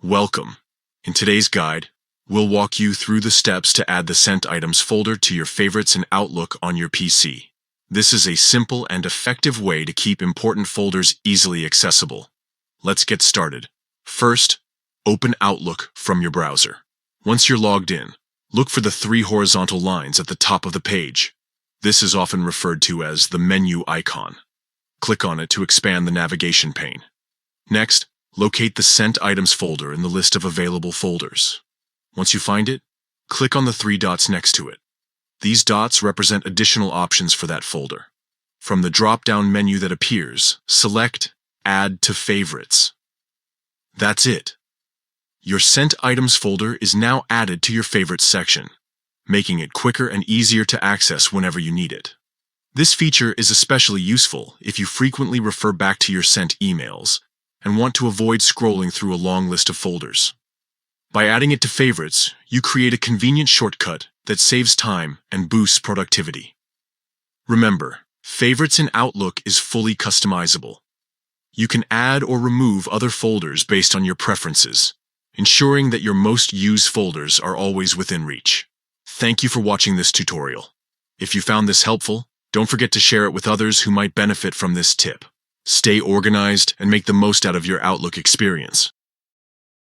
Welcome. In today's guide, we'll walk you through the steps to add the Sent Items folder to your favorites in Outlook on your PC. This is a simple and effective way to keep important folders easily accessible. Let's get started. First, open Outlook from your browser. Once you're logged in, look for the three horizontal lines at the top of the page. This is often referred to as the menu icon. Click on it to expand the navigation pane. Next, locate the Sent Items folder in the list of available folders. Once you find it, click on the three dots next to it. These dots represent additional options for that folder. From the drop-down menu that appears, select Add to Favorites. That's it. Your Sent Items folder is now added to your Favorites section, making it quicker and easier to access whenever you need it. This feature is especially useful if you frequently refer back to your sent emails and want to avoid scrolling through a long list of folders. By adding it to Favorites, you create a convenient shortcut that saves time and boosts productivity. Remember, Favorites in Outlook is fully customizable. You can add or remove other folders based on your preferences, ensuring that your most used folders are always within reach. Thank you for watching this tutorial. If you found this helpful, don't forget to share it with others who might benefit from this tip. Stay organized and make the most out of your Outlook experience.